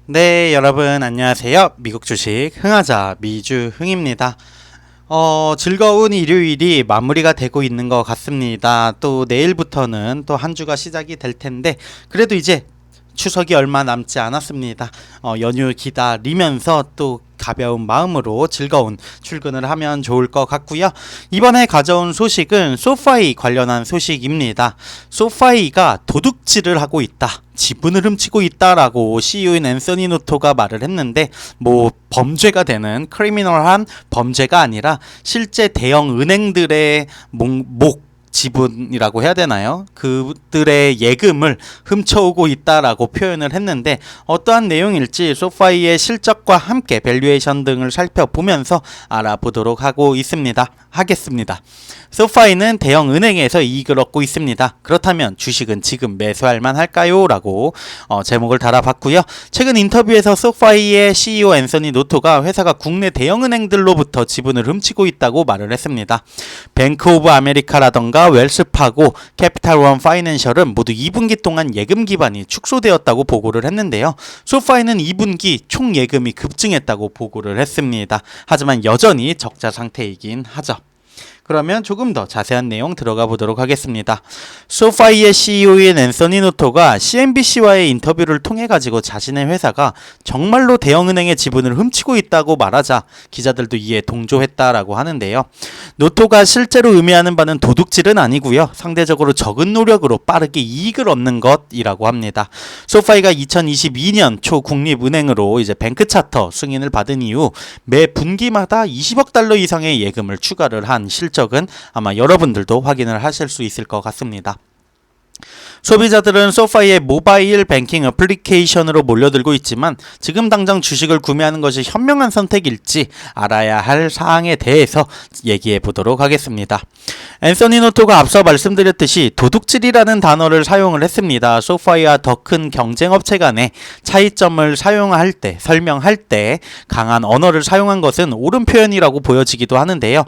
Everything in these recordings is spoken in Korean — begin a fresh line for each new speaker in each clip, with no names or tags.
네, 여러분 안녕하세요. 미국 주식 흥하자 미주흥입니다. 즐거운 일요일이 마무리가 되고 있는 것 같습니다. 또 내일부터는 또 한 주가 시작이 될 텐데 그래도 이제 추석이 얼마 남지 않았습니다. 연휴 기다리면서 또 가벼운 마음으로 즐거운 출근을 하면 좋을 것 같고요. 이번에 가져온 소식은 소파이 관련한 소식입니다. 소파이가 도둑질을 하고 있다, 지분을 훔치고 있다라고 CEO인 앤서니 노토가 말을 했는데, 뭐 범죄가 되는 크리미널한 범죄가 아니라 실제 대형 은행들의 목 지분이라고 해야 되나요? 그들의 예금을 훔쳐오고 있다라고 표현을 했는데, 어떠한 내용일지 소파이의 실적과 함께 밸류에이션 등을 살펴보면서 알아보도록 하겠습니다. 소파이는 대형 은행에서 이익을 얻고 있습니다. 그렇다면 주식은 지금 매수할 만할까요? 라고 제목을 달아봤고요. 최근 인터뷰에서 소파이의 CEO 앤서니 노토가 회사가 국내 대형 은행들로부터 지분을 훔치고 있다고 말을 했습니다. 뱅크 오브 아메리카라던가 웰스파고, 캐피탈원 파이낸셜은 모두 2분기 동안 예금 기반이 축소되었다고 보고를 했는데요. 소파이는 2분기 총 예금이 급증했다고 보고를 했습니다. 하지만 여전히 적자 상태이긴 하죠. 그러면 조금 더 자세한 내용 들어가 보도록 하겠습니다. 소파이의 CEO인 앤서니 노토가 CNBC와의 인터뷰를 통해 가지고 자신의 회사가 정말로 대형은행의 지분을 훔치고 있다고 말하자 기자들도 이에 동조했다라고 하는데요. 노토가 실제로 의미하는 바는 도둑질은 아니고요. 상대적으로 적은 노력으로 빠르게 이익을 얻는 것이라고 합니다. 소파이가 2022년 초 국립은행으로 이제 뱅크 차터 승인을 받은 이후 매 분기마다 20억 달러 이상의 예금을 추가를 한 실적은 아마 여러분들도 확인을 하실 수 있을 것 같습니다. 소비자들은 소파이의 모바일 뱅킹 애플리케이션으로 몰려들고 있지만 지금 당장 주식을 구매하는 것이 현명한 선택일지 알아야 할 사항에 대해서 얘기해 보도록 하겠습니다. 앤서니 노토가 앞서 말씀드렸듯이 도둑질이라는 단어를 사용을 했습니다. 소파이와 더 큰 경쟁업체 간의 차이점을 설명할 때 강한 언어를 사용한 것은 옳은 표현이라고 보여지기도 하는데요.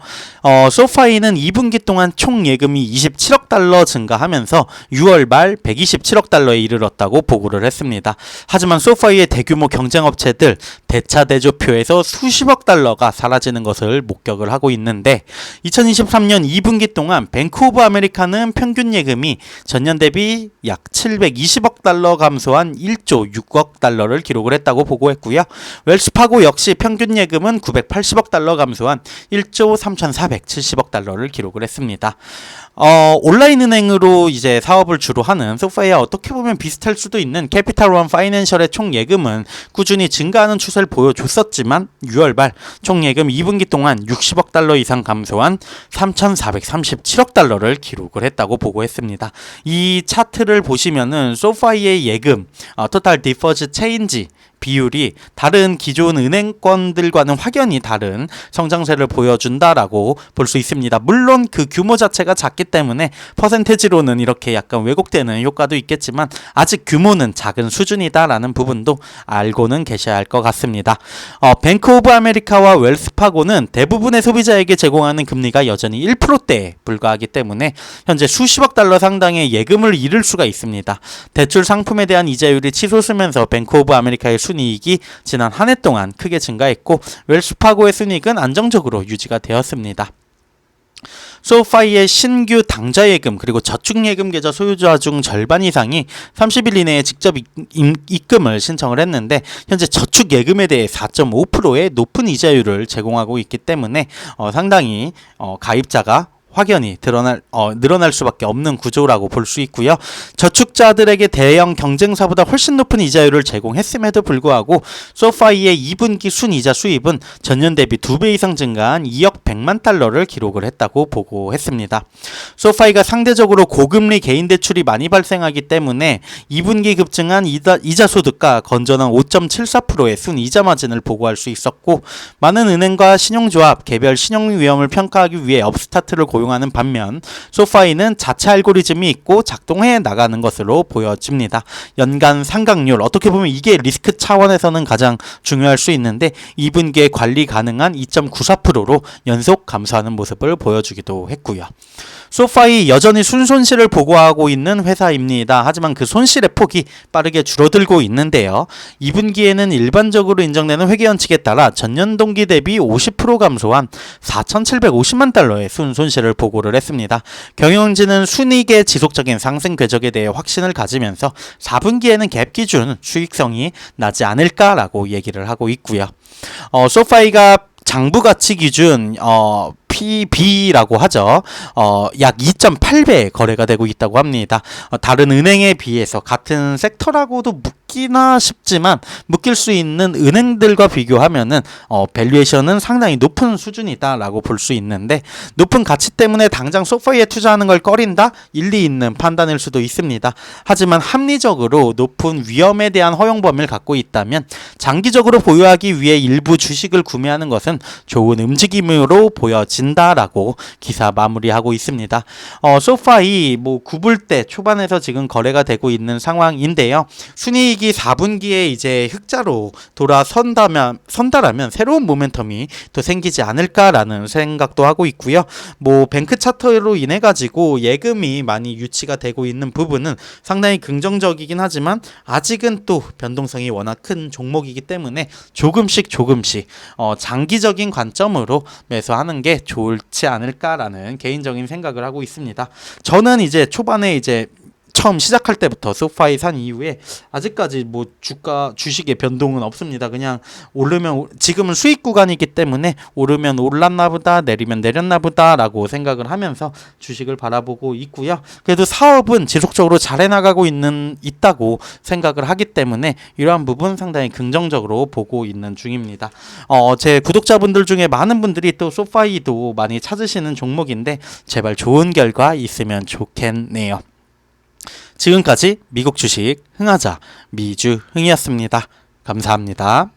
소파이는 2분기 동안 총 예금이 27억 달러 증가하면서 6월 말 127억 달러에 이르렀다고 보고를 했습니다. 하지만 소파이의 대규모 경쟁업체들 대차대조표에서 수십억 달러가 사라지는 것을 목격을 하고 있는데, 2023년 2분기 동안 뱅크 오브 아메리카는 평균 예금이 전년 대비 약 720억 달러 감소한 1조 6억 달러를 기록을 했다고 보고했고요. 웰스파고 역시 평균 예금은 980억 달러 감소한 1조 3,470억 달러를 기록을 했습니다. 온라인 은행으로 이제 사업을 주로 하는 소파이와 어떻게 보면 비슷할 수도 있는 캐피탈원 파이낸셜의 총 예금은 꾸준히 증가하는 추세를 보여줬었지만 6월 말 총 예금 2분기 동안 60억 달러 이상 감소한 3,437억 달러를 기록을 했다고 보고했습니다. 이 차트를 보시면은 소파이의 예금, 토탈 디퍼즈 체인지 비율이 다른 기존 은행권들과는 확연히 다른 성장세를 보여준다라고 볼 수 있습니다. 물론 그 규모 자체가 작기 때문에 퍼센테지로는 이렇게 약간 왜곡되는 효과도 있겠지만 아직 규모는 작은 수준이다라는 부분도 알고는 계셔야 할 것 같습니다. 뱅크 오브 아메리카와 웰스파고는 대부분의 소비자에게 제공하는 금리가 여전히 1%대에 불과하기 때문에 현재 수십억 달러 상당의 예금을 잃을 수가 있습니다. 대출 상품에 대한 이자율이 치솟으면서 뱅크 오브 아메리카의 순이익이 지난 한 해 동안 크게 증가했고, 웰스파고의 순이익은 안정적으로 유지가 되었습니다. 소파이의 신규 당좌예금 그리고 저축예금 계좌 소유자 중 절반 이상이 30일 이내에 직접 입금을 신청을 했는데, 현재 저축예금에 대해 4.5%의 높은 이자율을 제공하고 있기 때문에 상당히 가입자가 확연히 늘어날 수밖에 없는 구조라고 볼 수 있고요. 저축자들에게 대형 경쟁사보다 훨씬 높은 이자율을 제공했음에도 불구하고 소파이의 2분기 순이자 수입은 전년 대비 2배 이상 증가한 2억 100만 달러를 기록을 했다고 보고했습니다. 소파이가 상대적으로 고금리 개인 대출이 많이 발생하기 때문에 2분기 급증한 이자 소득과 건전한 5.74%의 순이자 마진을 보고할 수 있었고, 많은 은행과 신용조합, 개별 신용 위험을 평가하기 위해 업스타트를 고용한 이용하는 반면 소파이는 자체 알고리즘이 있고 작동해 나가는 것으로 보여집니다. 연간 상각률, 어떻게 보면 이게 리스크 차원에서는 가장 중요할 수 있는데 2분기에 관리 가능한 2.94%로 연속 감소하는 모습을 보여주기도 했고요. 소파이 여전히 순손실을 보고하고 있는 회사입니다. 하지만 그 손실의 폭이 빠르게 줄어들고 있는데요. 2분기에는 일반적으로 인정되는 회계원칙에 따라 전년 동기 대비 50% 감소한 4,750만 달러의 순손실을 보고를 했습니다. 경영진은 순이익의 지속적인 상승 궤적에 대해 확신을 가지면서 4분기에는 갭 기준 수익성이 나지 않을까라고 얘기를 하고 있고요. 소파이가 장부 가치 기준 PB라고 하죠. 약 2.8배 거래가 되고 있다고 합니다. 다른 은행에 비해서 같은 섹터라고도 묶이나 싶지만 묶일 수 있는 은행들과 비교하면은 밸류에이션은 상당히 높은 수준이다라고 볼 수 있는데 높은 가치 때문에 당장 소파이에 투자하는 걸 꺼린다? 일리 있는 판단일 수도 있습니다. 하지만 합리적으로 높은 위험에 대한 허용 범위를 갖고 있다면 장기적으로 보유하기 위해 일부 주식을 구매하는 것은 좋은 움직임으로 보여진다라고 기사 마무리하고 있습니다. 소파이 구불대 초반에서 지금 거래가 되고 있는 상황인데요. 순이익이 4분기에 이제 흑자로 돌아선다라면 새로운 모멘텀이 또 생기지 않을까라는 생각도 하고 있고요. 뱅크 차트로 인해 가지고 예금이 많이 유치가 되고 있는 부분은 상당히 긍정적이긴 하지만 아직은 또 변동성이 워낙 큰 종목이기 때문에 조금씩 장기적인 관점으로 매수하는 게 좋지 않을까라는 개인적인 생각을 하고 있습니다. 저는 이제 초반에 처음 시작할 때부터 소파이 산 이후에 아직까지 주식의 변동은 없습니다. 그냥 오르면 지금은 수익 구간이기 때문에 오르면 올랐나 보다 내리면 내렸나 보다라고 생각을 하면서 주식을 바라보고 있고요. 그래도 사업은 지속적으로 잘 해나가고 있다고 생각을 하기 때문에 이러한 부분 상당히 긍정적으로 보고 있는 중입니다. 제 구독자분들 중에 많은 분들이 또 소파이도 많이 찾으시는 종목인데 제발 좋은 결과 있으면 좋겠네요. 지금까지 미국 주식 흥하자 미주흥이었습니다. 감사합니다.